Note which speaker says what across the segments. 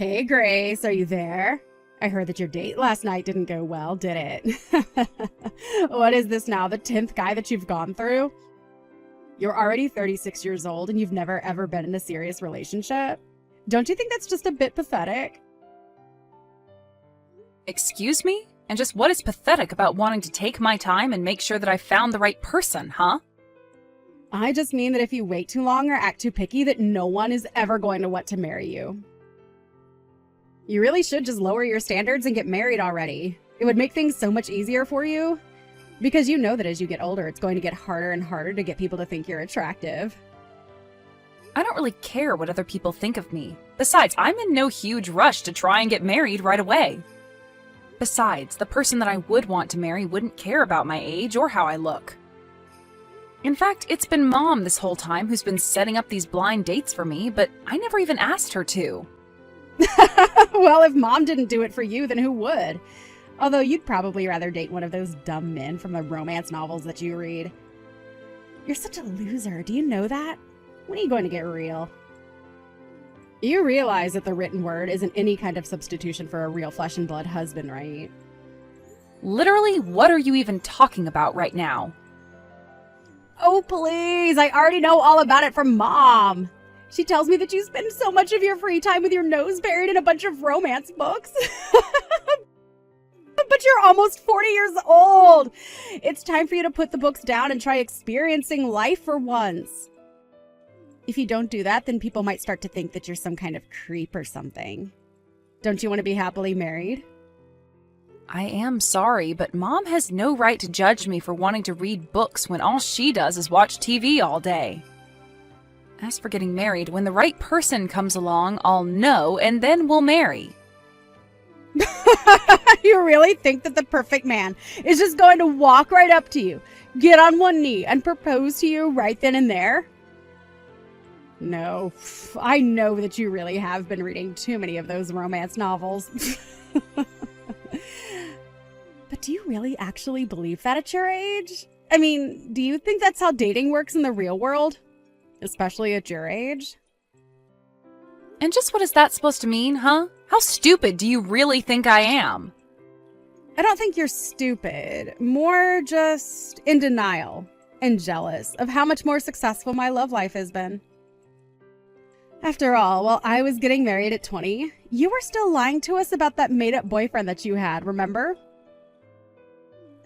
Speaker 1: Hey, Grace, are you there? I heard that your date last night didn't go well, did it? What is this now, the 10th guy that you've gone through? You're already 36 years old and you've never ever been in a serious relationship? Don't you think that's just a bit pathetic?
Speaker 2: Excuse me? And just what is pathetic about wanting to take my time and make sure that I found the right person, huh?
Speaker 1: I just mean that if you wait too long or act too picky, that no one is ever going to want to marry you. You really should just lower your standards and get married already. It would make things so much easier for you. Because you know that as you get older, it's going to get harder and harder to get people to think you're attractive.
Speaker 2: I don't really care what other people think of me. Besides, I'm in no huge rush to try and get married right away. Besides, the person that I would want to marry wouldn't care about my age or how I look. In fact, it's been Mom this whole time who's been setting up these blind dates for me, but I never even asked her to.
Speaker 1: Well, if Mom didn't do it for you, then who would? Although you'd probably rather date one of those dumb men from the romance novels that you read. You're such a loser. Do you know that? When are you going to get real? You realize that the written word isn't any kind of substitution for a real flesh and blood husband, right?
Speaker 2: Literally, what are you even talking about right now?
Speaker 1: Oh, please. I already know all about it from Mom. She tells me that you spend so much of your free time with your nose buried in a bunch of romance books. But you're almost 40 years old. It's time for you to put the books down and try experiencing life for once. If you don't do that, then people might start to think that you're some kind of creep or something. Don't you want to be happily married?
Speaker 2: I am sorry, but Mom has no right to judge me for wanting to read books when all she does is watch TV all day. As for getting married, when the right person comes along, I'll know, and then we'll marry.
Speaker 1: You really think that the perfect man is just going to walk right up to you, get on one knee, and propose to you right then and there? No, I know that you really have been reading too many of those romance novels. But do you really actually believe that at your age? I mean, do you think that's how dating works in the real world? Especially at your age?
Speaker 2: And just what is that supposed to mean, huh? How stupid do you really think I am?
Speaker 1: I don't think you're stupid. More just in denial and jealous of how much more successful my love life has been. After all, while I was getting married at 20, you were still lying to us about that made-up boyfriend that you had, remember?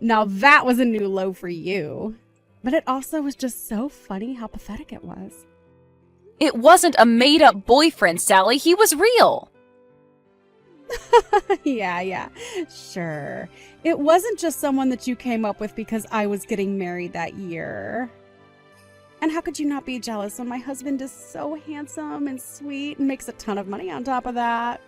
Speaker 1: Now that was a new low for you. But it also was just so funny how pathetic it was.
Speaker 2: It wasn't a made-up boyfriend, Sally. He was real.
Speaker 1: Yeah, sure. It wasn't just someone that you came up with because I was getting married that year. And how could you not be jealous when my husband is so handsome and sweet and makes a ton of money on top of that?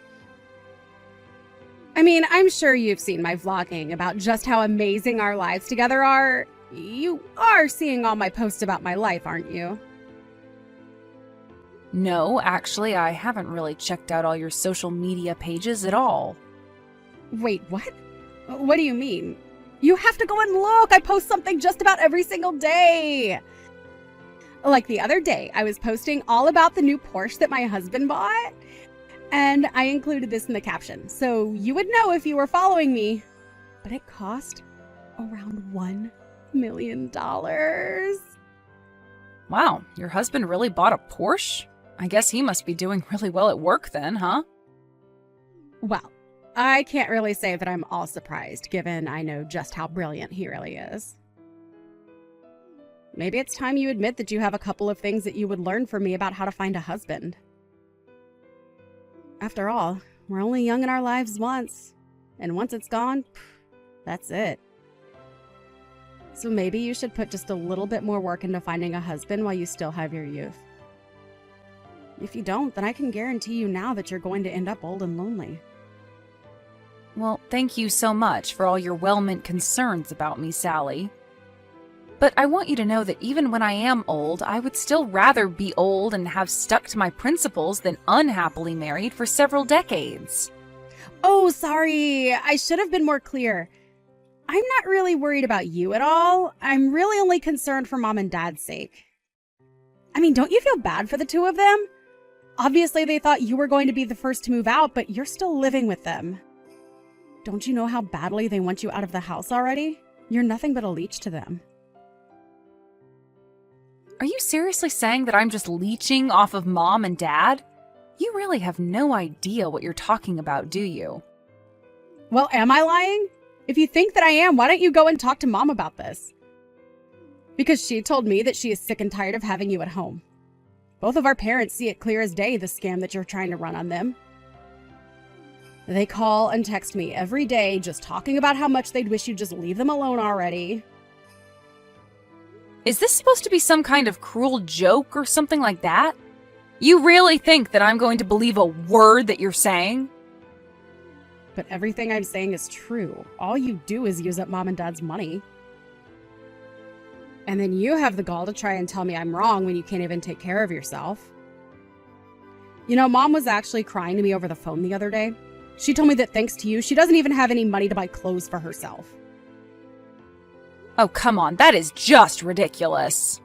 Speaker 1: I mean, I'm sure you've seen my vlogging about just how amazing our lives together are. You are seeing all my posts about my life, aren't you?
Speaker 2: No, actually, I haven't really checked out all your social media pages at all.
Speaker 1: Wait, what? What do you mean? You have to go and look! I post something just about every single day! Like the other day, I was posting all about the new Porsche that my husband bought, and I included this in the caption, so you would know if you were following me. But it cost around $1 million.
Speaker 2: Wow, your husband really bought a Porsche? I guess he must be doing really well at work then, huh?
Speaker 1: Well, I can't really say that I'm all surprised, given I know just how brilliant he really is. Maybe it's time you admit that you have a couple of things that you would learn from me about how to find a husband. After all, we're only young in our lives once, and once it's gone, that's it. So maybe you should put just a little bit more work into finding a husband while you still have your youth. If you don't, then I can guarantee you now that you're going to end up old and lonely.
Speaker 2: Well, thank you so much for all your well-meant concerns about me, Sally. But I want you to know that even when I am old, I would still rather be old and have stuck to my principles than unhappily married for several decades.
Speaker 1: Oh, sorry. I should have been more clear. I'm not really worried about you at all. I'm really only concerned for Mom and Dad's sake. I mean, don't you feel bad for the two of them? Obviously, they thought you were going to be the first to move out, but you're still living with them. Don't you know how badly they want you out of the house already? You're nothing but a leech to them.
Speaker 2: Are you seriously saying that I'm just leeching off of Mom and Dad? You really have no idea what you're talking about, do you?
Speaker 1: Well, am I lying? If you think that I am, why don't you go and talk to Mom about this? Because she told me that she is sick and tired of having you at home. Both of our parents see it clear as day, the scam that you're trying to run on them. They call and text me every day just talking about how much they'd wish you'd just leave them alone already.
Speaker 2: Is this supposed to be some kind of cruel joke or something like that? You really think that I'm going to believe a word that you're saying?
Speaker 1: But everything I'm saying is true. All you do is use up Mom and Dad's money. And then you have the gall to try and tell me I'm wrong when you can't even take care of yourself. You know, Mom was actually crying to me over the phone the other day. She told me that thanks to you, she doesn't even have any money to buy clothes for herself.
Speaker 2: Oh, come on, that is just ridiculous.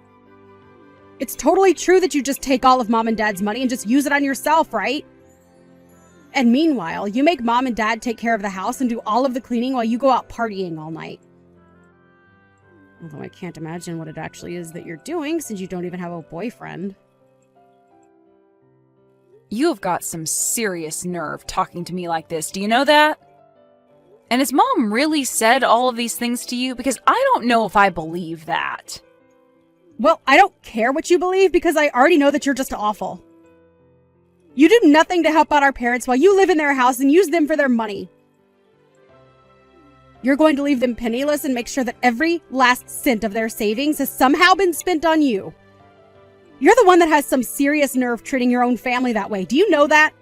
Speaker 1: It's totally true that you just take all of Mom and Dad's money and just use it on yourself, right? And meanwhile, you make Mom and Dad take care of the house and do all of the cleaning while you go out partying all night. Although I can't imagine what it actually is that you're doing since you don't even have a boyfriend.
Speaker 2: You have got some serious nerve talking to me like this, do you know that? And has Mom really said all of these things to you? Because I don't know if I believe that.
Speaker 1: Well, I don't care what you believe because I already know that you're just awful. You do nothing to help out our parents while you live in their house and use them for their money. You're going to leave them penniless and make sure that every last cent of their savings has somehow been spent on you. You're the one that has some serious nerve treating your own family that way. Do you know that?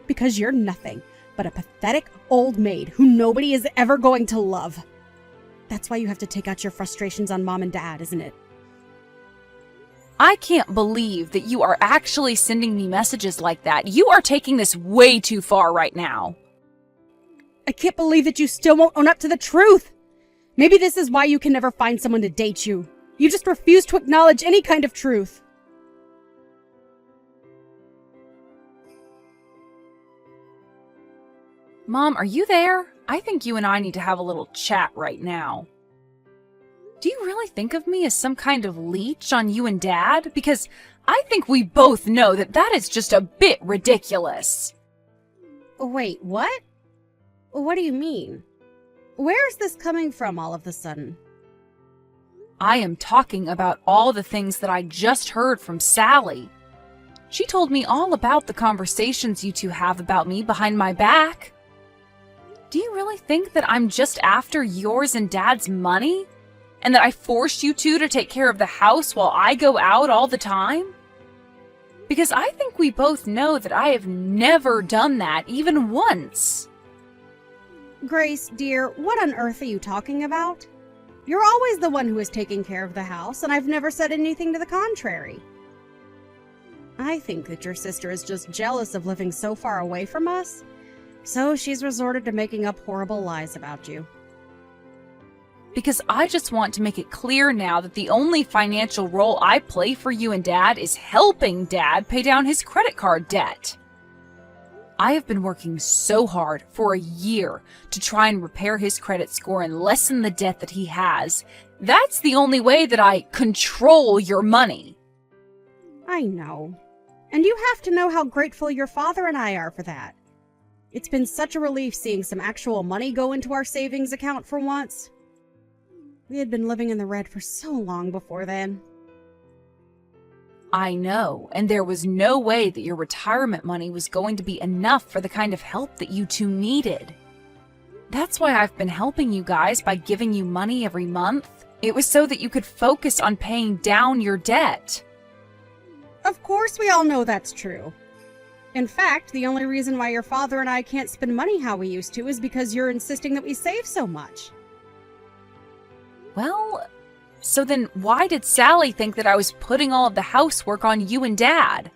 Speaker 1: Because you're nothing but a pathetic old maid who nobody is ever going to love. That's why you have to take out your frustrations on Mom and Dad, isn't it?
Speaker 2: I can't believe that you are actually sending me messages like that. You are taking this way too far right now.
Speaker 1: I can't believe that you still won't own up to the truth. Maybe this is why you can never find someone to date you. You just refuse to acknowledge any kind of truth.
Speaker 2: Mom, are you there? I think you and I need to have a little chat right now. Do you really think of me as some kind of leech on you and Dad? Because I think we both know that that is just a bit ridiculous.
Speaker 1: Wait, what? What do you mean? Where is this coming from all of a sudden?
Speaker 2: I am talking about all the things that I just heard from Sally. She told me all about the conversations you two have about me behind my back. Do you really think that I'm just after yours and Dad's money? And that I forced you two to take care of the house while I go out all the time? Because I think we both know that I have never done that even once.
Speaker 1: Grace, dear, what on earth are you talking about? You're always the one who is taking care of the house, and I've never said anything to the contrary. I think that your sister is just jealous of living so far away from us, so she's resorted to making up horrible lies about you.
Speaker 2: Because I just want to make it clear now that the only financial role I play for you and Dad is helping Dad pay down his credit card debt. I have been working so hard for a year to try and repair his credit score and lessen the debt that he has. That's the only way that I control your money.
Speaker 1: I know. And you have to know how grateful your father and I are for that. It's been such a relief seeing some actual money go into our savings account for once. We had been living in the red for so long before then.
Speaker 2: I know, and there was no way that your retirement money was going to be enough for the kind of help that you two needed. That's why I've been helping you guys by giving you money every month. It was so that you could focus on paying down your debt.
Speaker 1: Of course we all know that's true. In fact, the only reason why your father and I can't spend money how we used to is because you're insisting that we save so much.
Speaker 2: Well, so then why did Sally think that I was putting all of the housework on you and Dad?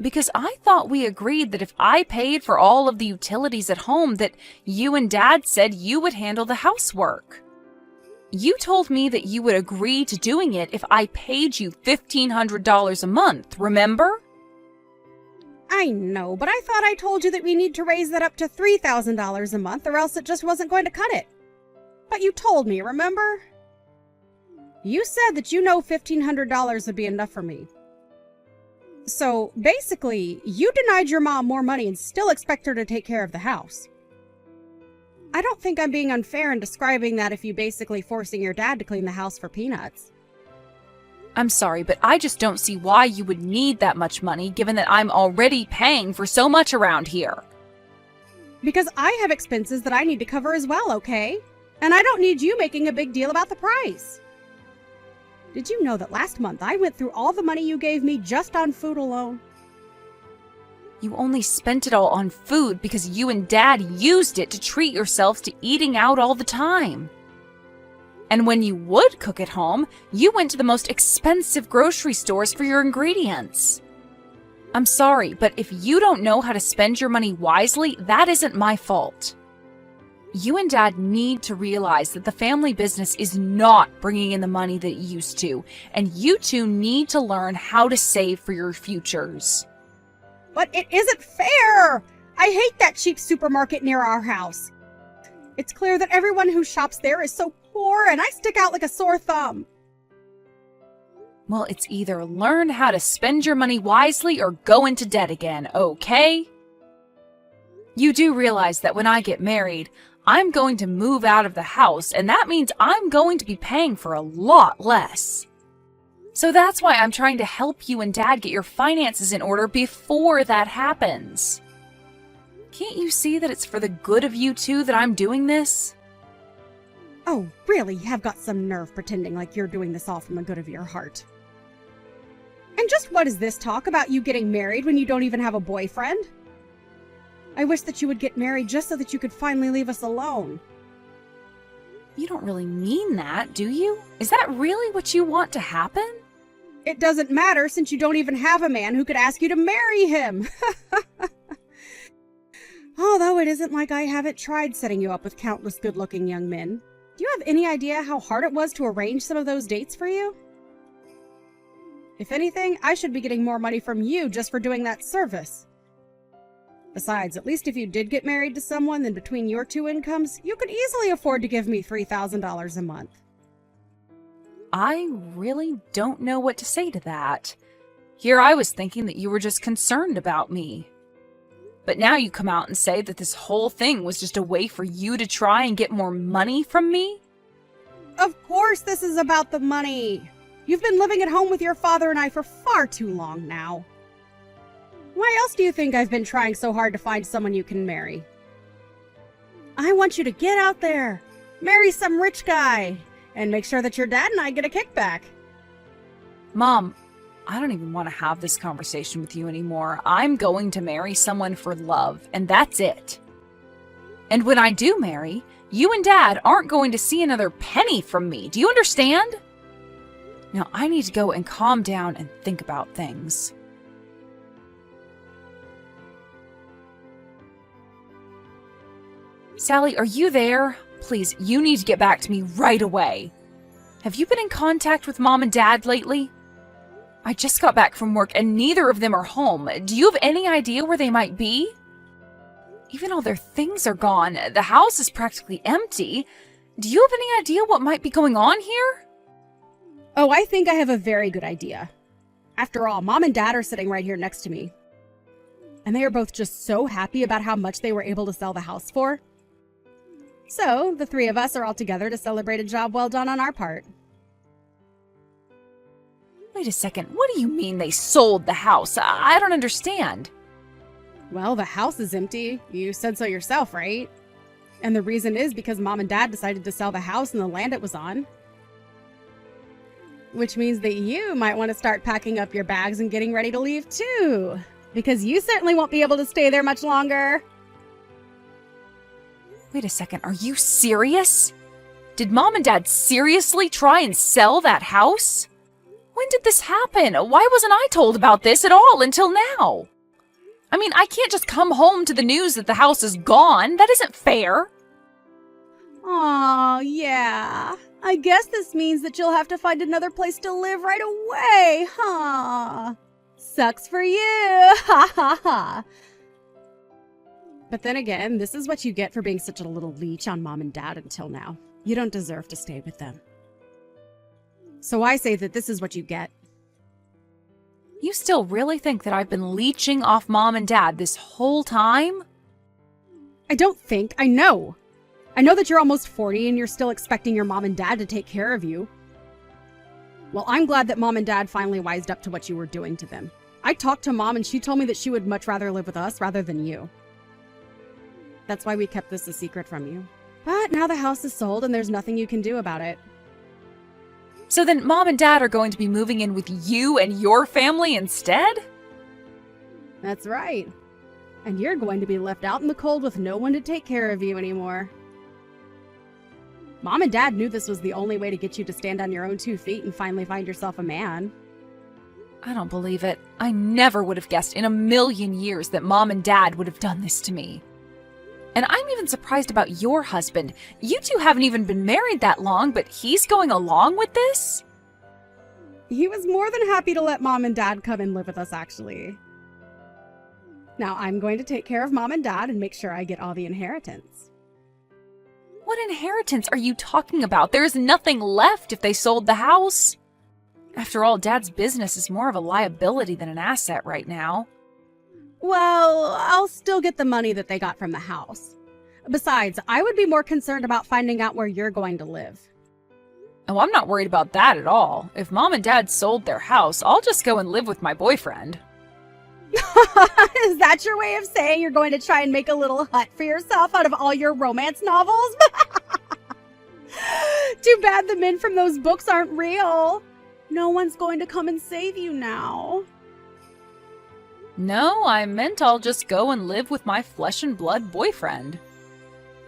Speaker 2: Because I thought we agreed that if I paid for all of the utilities at home, that you and Dad said you would handle the housework. You told me that you would agree to doing it if I paid you $1,500 a month, remember?
Speaker 1: I know, but I thought I told you that we need to raise that up to $3,000 a month or else it just wasn't going to cut it. But you told me, remember? You said that you know $1,500 would be enough for me. So, basically, you denied your mom more money and still expect her to take care of the house. I don't think I'm being unfair in describing that if you basically forcing your dad to clean the house for peanuts.
Speaker 2: I'm sorry, but I just don't see why you would need that much money given that I'm already paying for so much around here.
Speaker 1: Because I have expenses that I need to cover as well, okay? And I don't need you making a big deal about the price. Did you know that last month I went through all the money you gave me just on food alone?
Speaker 2: You only spent it all on food because you and Dad used it to treat yourselves to eating out all the time. And when you would cook at home, you went to the most expensive grocery stores for your ingredients. I'm sorry, but if you don't know how to spend your money wisely, that isn't my fault. You and Dad need to realize that the family business is not bringing in the money that it used to, and you two need to learn how to save for your futures.
Speaker 1: But it isn't fair! I hate that cheap supermarket near our house. It's clear that everyone who shops there is so poor, and I stick out like a sore thumb.
Speaker 2: Well, it's either learn how to spend your money wisely or go into debt again, okay? You do realize that when I get married, I'm going to move out of the house, and that means I'm going to be paying for a lot less. So that's why I'm trying to help you and Dad get your finances in order before that happens. Can't you see that it's for the good of you two that I'm doing this?
Speaker 1: Oh, really? You have got some nerve pretending like you're doing this all from the good of your heart. And just what is this talk about you getting married when you don't even have a boyfriend? I wish that you would get married just so that you could finally leave us alone.
Speaker 2: You don't really mean that, do you? Is that really what you want to happen?
Speaker 1: It doesn't matter since you don't even have a man who could ask you to marry him. Although it isn't like I haven't tried setting you up with countless good-looking young men. Do you have any idea how hard it was to arrange some of those dates for you? If anything, I should be getting more money from you just for doing that service. Besides, at least if you did get married to someone, then between your two incomes, you could easily afford to give me $3,000 a month.
Speaker 2: I really don't know what to say to that. Here I was thinking that you were just concerned about me. But now you come out and say that this whole thing was just a way for you to try and get more money from me?
Speaker 1: Of course this is about the money. You've been living at home with your father and I for far too long now. Why else do you think I've been trying so hard to find someone you can marry? I want you to get out there, marry some rich guy, and make sure that your dad and I get a kickback.
Speaker 2: Mom, I don't even want to have this conversation with you anymore. I'm going to marry someone for love, and that's it. And when I do marry, you and Dad aren't going to see another penny from me. Do you understand? Now I need to go and calm down and think about things. Sally, are you there? Please, you need to get back to me right away. Have you been in contact with Mom and Dad lately? I just got back from work and neither of them are home. Do you have any idea where they might be? Even all their things are gone. The house is practically empty. Do you have any idea what might be going on here?
Speaker 1: Oh, I think I have a very good idea. After all, Mom and Dad are sitting right here next to me. And they are both just so happy about how much they were able to sell the house for. So, the three of us are all together to celebrate a job well done on our part.
Speaker 2: Wait a second, what do you mean they sold the house? I don't understand.
Speaker 1: Well, the house is empty. You said so yourself, right? And the reason is because Mom and Dad decided to sell the house and the land it was on. Which means that you might want to start packing up your bags and getting ready to leave too. Because you certainly won't be able to stay there much longer.
Speaker 2: Wait a second, are you serious? Did Mom and Dad seriously try and sell that house? When did this happen? Why wasn't I told about this at all until now? I mean, I can't just come home to the news that the house is gone. That isn't fair.
Speaker 1: Aw, yeah. I guess this means that you'll have to find another place to live right away, huh? Sucks for you. Ha ha ha. But then again, this is what you get for being such a little leech on mom and dad until now. You don't deserve to stay with them. So I say that this is what you get.
Speaker 2: You still really think that I've been leeching off mom and dad this whole time?
Speaker 1: I don't think. I know. I know that you're almost 40 and you're still expecting your mom and dad to take care of you. Well, I'm glad that mom and dad finally wised up to what you were doing to them. I talked to mom and she told me that she would much rather live with us rather than you. That's why we kept this a secret from you. But now the house is sold and there's nothing you can do about it.
Speaker 2: So then mom and dad are going to be moving in with you and your family instead?
Speaker 1: That's right. And you're going to be left out in the cold with no one to take care of you anymore. Mom and dad knew this was the only way to get you to stand on your own 2 feet and finally find yourself a man.
Speaker 2: I don't believe it. I never would have guessed in a million years that mom and dad would have done this to me. And I'm even surprised about your husband. You two haven't even been married that long, but he's going along with this?
Speaker 1: He was more than happy to let mom and dad come and live with us, actually. Now I'm going to take care of mom and dad and make sure I get all the inheritance.
Speaker 2: What inheritance are you talking about? There is nothing left if they sold the house. After all, Dad's business is more of a liability than an asset right now.
Speaker 1: Well, I'll still get the money that they got from the house. Besides, I would be more concerned about finding out where you're going to live.
Speaker 2: Oh, I'm not worried about that at all. If Mom and Dad sold their house, I'll just go and live with my boyfriend.
Speaker 1: Is that your way of saying you're going to try and make a little hut for yourself out of all your romance novels? Too bad the men from those books aren't real. No one's going to come and save you now.
Speaker 2: No, I meant I'll just go and live with my flesh and blood boyfriend.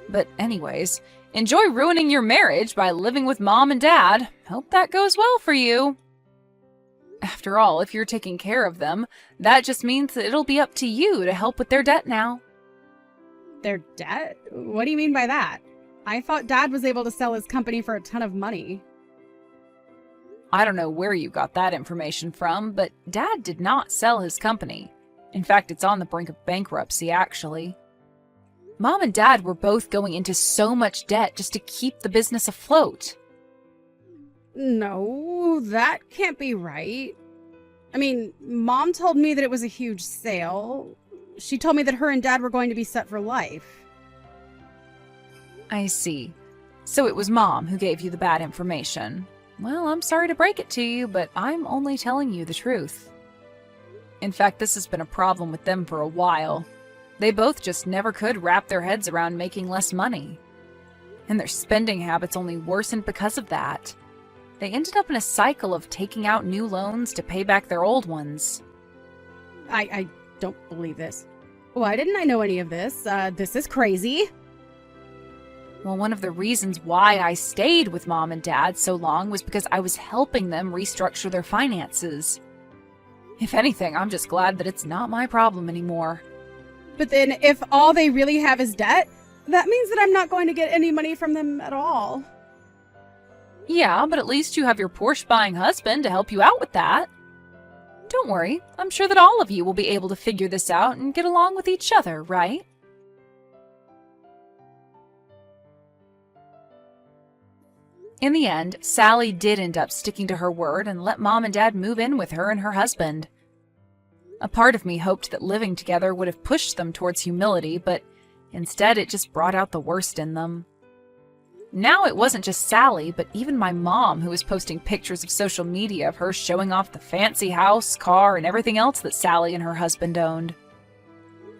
Speaker 2: But anyways, enjoy ruining your marriage by living with Mom and Dad. Hope that goes well for you. After all, if you're taking care of them, that just means that it'll be up to you to help with their debt now.
Speaker 1: Their debt? What do you mean by that? I thought Dad was able to sell his company for a ton of money.
Speaker 2: I don't know where you got that information from, but Dad did not sell his company. In fact, it's on the brink of bankruptcy, actually. Mom and Dad were both going into so much debt just to keep the business afloat.
Speaker 1: No, that can't be right. I mean, Mom told me that it was a huge sale. She told me that her and Dad were going to be set for life.
Speaker 2: I see. So it was Mom who gave you the bad information. Well, I'm sorry to break it to you, but I'm only telling you the truth. In fact, this has been a problem with them for a while. They both just never could wrap their heads around making less money. And their spending habits only worsened because of that. They ended up in a cycle of taking out new loans to pay back their old ones.
Speaker 1: I don't believe this. Why didn't I know any of this? This is crazy.
Speaker 2: Well, one of the reasons why I stayed with Mom and Dad so long was because I was helping them restructure their finances. If anything, I'm just glad that it's not my problem anymore.
Speaker 1: But then if all they really have is debt, that means that I'm not going to get any money from them at all.
Speaker 2: Yeah, but at least you have your Porsche-buying husband to help you out with that. Don't worry, I'm sure that all of you will be able to figure this out and get along with each other, right? In the end, Sally did end up sticking to her word and let Mom and Dad move in with her and her husband. A part of me hoped that living together would have pushed them towards humility, but instead it just brought out the worst in them. Now it wasn't just Sally, but even my mom who was posting pictures of social media of her showing off the fancy house, car, and everything else that Sally and her husband owned.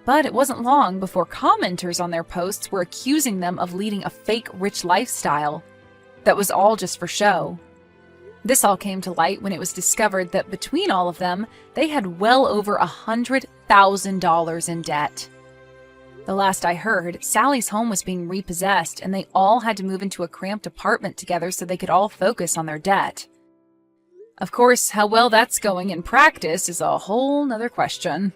Speaker 2: But it wasn't long before commenters on their posts were accusing them of leading a fake rich lifestyle that was all just for show. This all came to light when it was discovered that between all of them, they had well over $100,000 in debt. The last I heard, Sally's home was being repossessed and they all had to move into a cramped apartment together so they could all focus on their debt. Of course, how well that's going in practice is a whole nother question.